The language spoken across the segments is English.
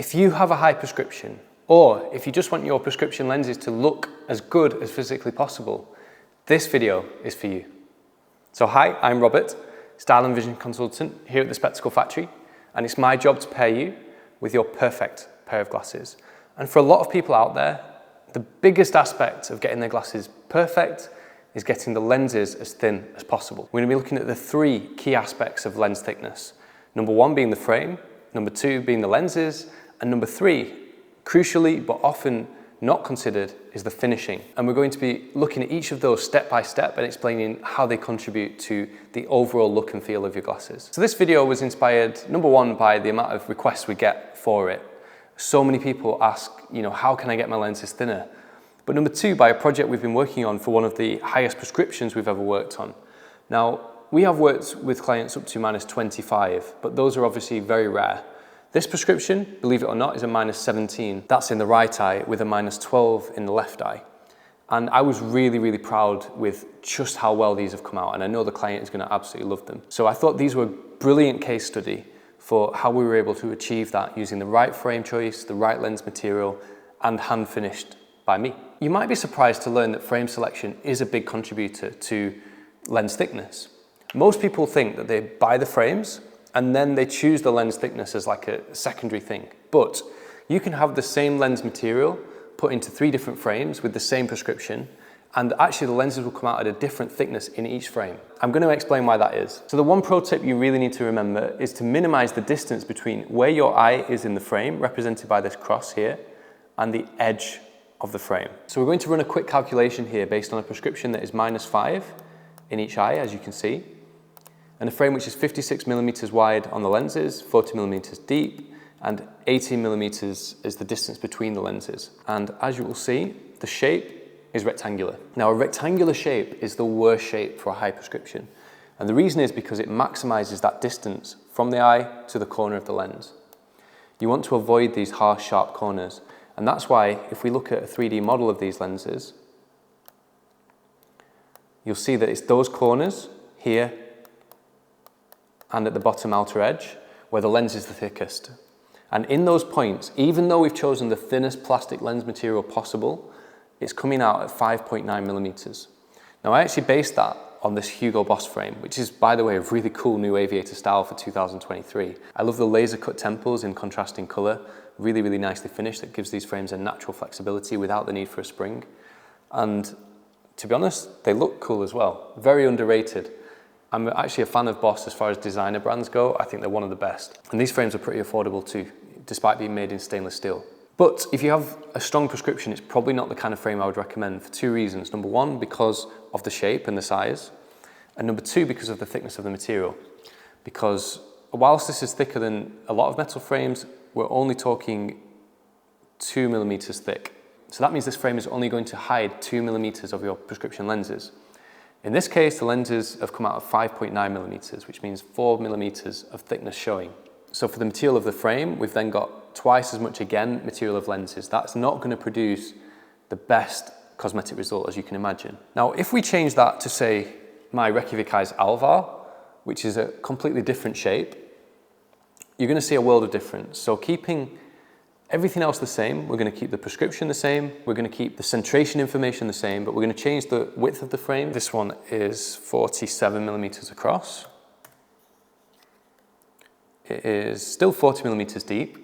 If you have a high prescription, or if you just want your prescription lenses to look as good as physically possible, this video is for you. So hi, I'm Robert, Style and Vision Consultant here at the Spectacle Factory, and it's my job to pair you with your perfect pair of glasses. And for a lot of people out there, the biggest aspect of getting their glasses perfect is getting the lenses as thin as possible. We're going to be looking at the three key aspects of lens thickness. Number one being the frame, number two being the lenses, and number three, crucially but often not considered, is the finishing. And we're going to be looking at each of those step by step and explaining how they contribute to the overall look and feel of your glasses. So this video was inspired, number one, by the amount of requests we get for it. So many people ask, how can I get my lenses thinner? But number two, by a project we've been working on for one of the highest prescriptions we've ever worked on. Now, we have worked with clients up to -25, but those are obviously very rare. This prescription, believe it or not, is a -17. That's in the right eye with a -12 in the left eye. And I was really, really proud with just how well these have come out. And I know the client is going to absolutely love them. So I thought these were a brilliant case study for how we were able to achieve that using the right frame choice, the right lens material, and hand finished by me. You might be surprised to learn that frame selection is a big contributor to lens thickness. Most people think that they buy the frames and then they choose the lens thickness as like a secondary thing. But you can have the same lens material put into 3 different frames with the same prescription, and actually the lenses will come out at a different thickness in each frame. I'm going to explain why that is. So the one pro tip you really need to remember is to minimize the distance between where your eye is in the frame, represented by this cross here, and the edge of the frame. So we're going to run a quick calculation here based on a prescription that is -5 in each eye, as you can see, and a frame which is 56mm wide on the lenses, 40mm deep, and 18mm is the distance between the lenses. And as you will see, the shape is rectangular. Now, a rectangular shape is the worst shape for a high prescription. And the reason is because it maximizes that distance from the eye to the corner of the lens. You want to avoid these harsh, sharp corners. And that's why, if we look at a 3D model of these lenses, you'll see that it's those corners here and at the bottom outer edge where the lens is the thickest. And in those points, even though we've chosen the thinnest plastic lens material possible, it's coming out at 5.9mm. Now, I actually based that on this Hugo Boss frame, which is, by the way, a really cool new aviator style for 2023. I love the laser cut temples in contrasting color, really, really nicely finished. That gives these frames a natural flexibility without the need for a spring. And to be honest, they look cool as well. Very underrated. I'm actually a fan of Boss as far as designer brands go. I think they're one of the best. And these frames are pretty affordable too, despite being made in stainless steel. But if you have a strong prescription, it's probably not the kind of frame I would recommend for 2 reasons. Number one, because of the shape and the size. And number two, because of the thickness of the material. Because whilst this is thicker than a lot of metal frames, we're only talking 2mm thick. So that means this frame is only going to hide 2mm of your prescription lenses. In this case, the lenses have come out at 5.9mm, which means 4mm of thickness showing. So for the material of the frame, we've then got twice as much, again, material of lenses. That's not going to produce the best cosmetic result, as you can imagine. Now, if we change that to, say, my Reykjavik Eyes Alvar, which is a completely different shape, you're going to see a world of difference. So keeping everything else the same, we're going to keep the prescription the same, we're going to keep the centration information the same, but we're going to change the width of the frame. This one is 47mm across. It is still 40mm deep,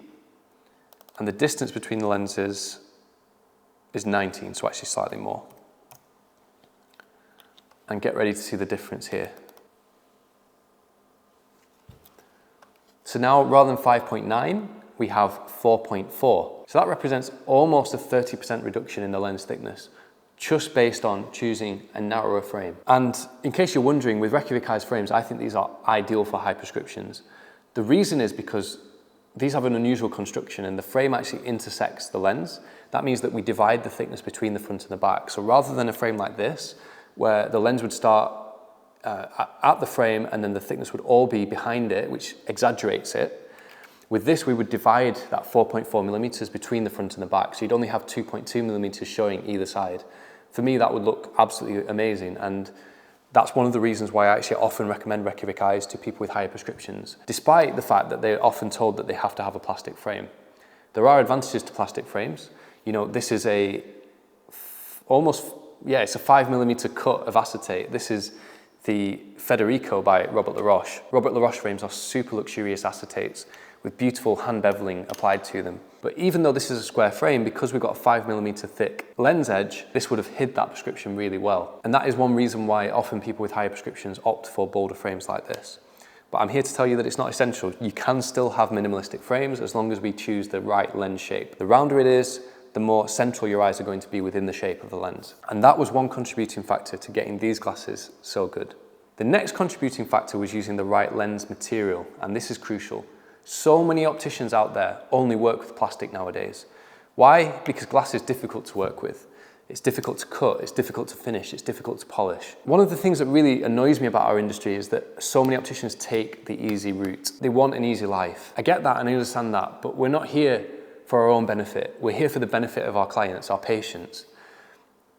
and the distance between the lenses is 19, so actually slightly more. And get ready to see the difference here. So now, rather than 5.9, we have 4.4. So that represents almost a 30% reduction in the lens thickness, just based on choosing a narrower frame. And in case you're wondering, with Reykjavik Eyes frames, I think these are ideal for high prescriptions. The reason is because these have an unusual construction and the frame actually intersects the lens. That means that we divide the thickness between the front and the back. So rather than a frame like this, where the lens would start at the frame and then the thickness would all be behind it, which exaggerates it, with this we would divide that 4.4mm between the front and the back. So you'd only have 2.2mm showing either side. For me, that would look absolutely amazing. And that's one of the reasons why I actually often recommend Reykjavik Eyes to people with higher prescriptions, despite the fact that they're often told that they have to have a plastic frame. There are advantages to plastic frames. You know, this is it's a 5mm cut of acetate. This is the Federico by Robert Laroche. Robert Laroche frames are super luxurious acetates with beautiful hand beveling applied to them. But even though this is a square frame, because we've got a 5mm thick lens edge, this would have hid that prescription really well. And that is one reason why often people with higher prescriptions opt for bolder frames like this. But I'm here to tell you that it's not essential. You can still have minimalistic frames as long as we choose the right lens shape. The rounder it is, the more central your eyes are going to be within the shape of the lens. And that was one contributing factor to getting these glasses so good. The next contributing factor was using the right lens material, and this is crucial. So many opticians out there only work with plastic nowadays. Why? Because glass is difficult to work with. It's difficult to cut, it's difficult to finish, it's difficult to polish. One of the things that really annoys me about our industry is that so many opticians take the easy route. They want an easy life. I get that and I understand that, but we're not here for our own benefit. We're here for the benefit of our clients, our patients.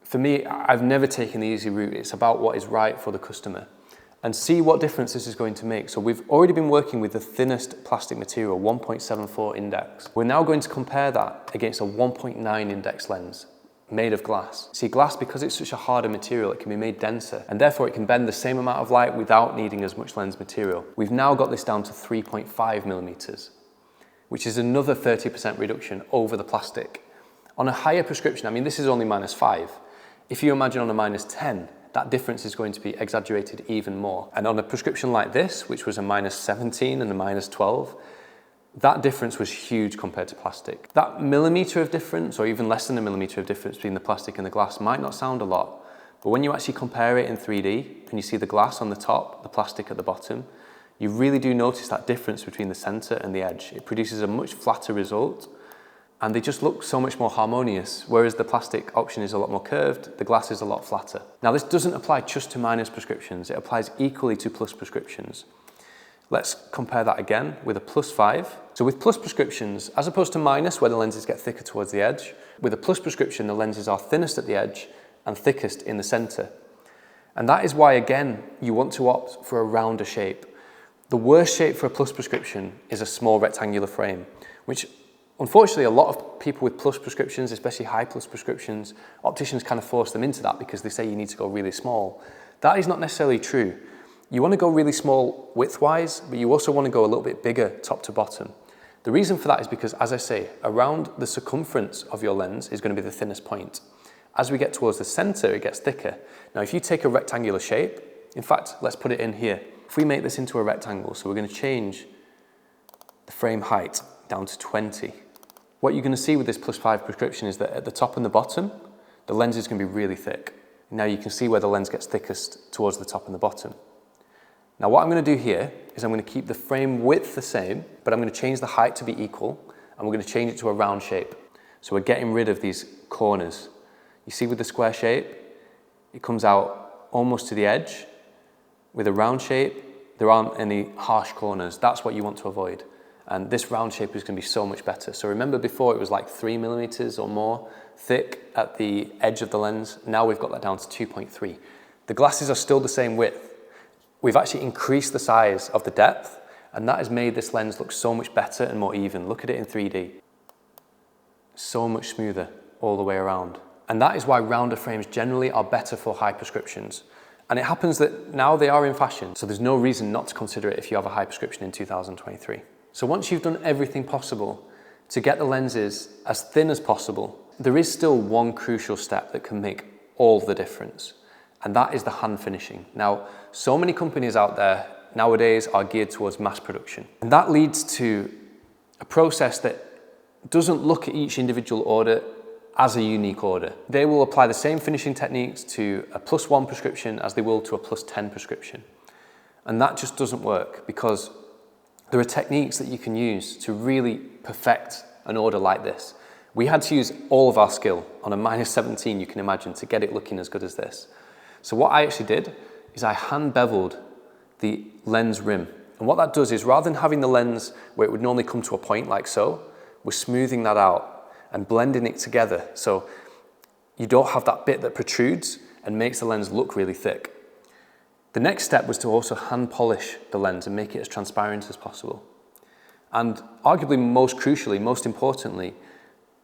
For me, I've never taken the easy route. It's about what is right for the customer. And see what difference this is going to make. So we've already been working with the thinnest plastic material, 1.74 index. We're now going to compare that against a 1.9 index lens made of glass. See, glass, because it's such a harder material, it can be made denser, and therefore it can bend the same amount of light without needing as much lens material. We've now got this down to 3.5mm, which is another 30% reduction over the plastic. On a higher prescription, I mean, this is only -5. If you imagine on a -10, that difference is going to be exaggerated even more. And on a prescription like this, which was a -17 and a -12, that difference was huge compared to plastic. That millimetre of difference, or even less than a millimetre of difference between the plastic and the glass might not sound a lot, but when you actually compare it in 3D and you see the glass on the top, the plastic at the bottom, you really do notice that difference between the centre and the edge. It produces a much flatter result, and they just look so much more harmonious, whereas the plastic option is a lot more curved, the glass is a lot flatter. Now, this doesn't apply just to minus prescriptions, it applies equally to plus prescriptions. Let's compare that again with a +5. So with plus prescriptions, as opposed to minus, where the lenses get thicker towards the edge, with a plus prescription, the lenses are thinnest at the edge and thickest in the center. And that is why, again, you want to opt for a rounder shape. The worst shape for a plus prescription is a small rectangular frame, which unfortunately, a lot of people with plus prescriptions, especially high plus prescriptions, opticians kind of force them into that because they say you need to go really small. That is not necessarily true. You want to go really small width-wise, but you also want to go a little bit bigger top to bottom. The reason for that is because, as I say, around the circumference of your lens is going to be the thinnest point. As we get towards the center, it gets thicker. Now, if you take a rectangular shape, in fact, let's put it in here. If we make this into a rectangle, so we're going to change the frame height down to 20. What you're going to see with this +5 prescription is that at the top and the bottom, the lens is going to be really thick. Now you can see where the lens gets thickest towards the top and the bottom. Now what I'm going to do here is I'm going to keep the frame width the same, but I'm going to change the height to be equal, and we're going to change it to a round shape. So we're getting rid of these corners. You see with the square shape, it comes out almost to the edge. With a round shape, there aren't any harsh corners. That's what you want to avoid. And this round shape is going to be so much better. So remember before it was like 3mm or more thick at the edge of the lens. Now we've got that down to 2.3. The glasses are still the same width. We've actually increased the size of the depth, and that has made this lens look so much better and more even. Look at it in 3D. So much smoother all the way around. And that is why rounder frames generally are better for high prescriptions. And it happens that now they are in fashion, so there's no reason not to consider it if you have a high prescription in 2023. So once you've done everything possible to get the lenses as thin as possible, there is still one crucial step that can make all the difference, and that is the hand finishing. Now, so many companies out there nowadays are geared towards mass production, and that leads to a process that doesn't look at each individual order as a unique order. They will apply the same finishing techniques to a +1 prescription as they will to a +10 prescription. And that just doesn't work, because there are techniques that you can use to really perfect an order like this. We had to use all of our skill on a -17, you can imagine, to get it looking as good as this. So what I actually did is I hand beveled the lens rim. And what that does is, rather than having the lens where it would normally come to a point like so, we're smoothing that out and blending it together so you don't have that bit that protrudes and makes the lens look really thick. The next step was to also hand polish the lens and make it as transparent as possible. And arguably most crucially, most importantly,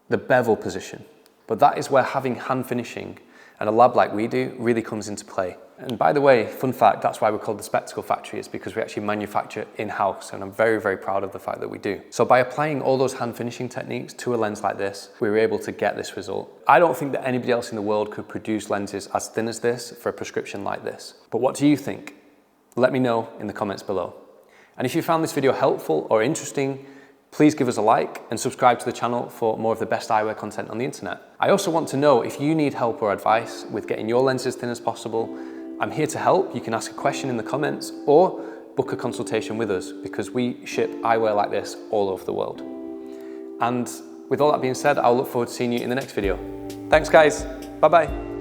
the bevel position. But that is where having hand finishing and a lab like we do really comes into play. And by the way, fun fact, that's why we're called the Spectacle Factory, is because we actually manufacture in-house, and I'm very, very proud of the fact that we do. So by applying all those hand finishing techniques to a lens like this, we were able to get this result. I don't think that anybody else in the world could produce lenses as thin as this for a prescription like this. But what do you think? Let me know in the comments below. And if you found this video helpful or interesting, please give us a like and subscribe to the channel for more of the best eyewear content on the internet. I also want to know if you need help or advice with getting your lens as thin as possible. I'm here to help. You can ask a question in the comments or book a consultation with us, because we ship eyewear like this all over the world. And with all that being said, I'll look forward to seeing you in the next video. Thanks guys, bye bye.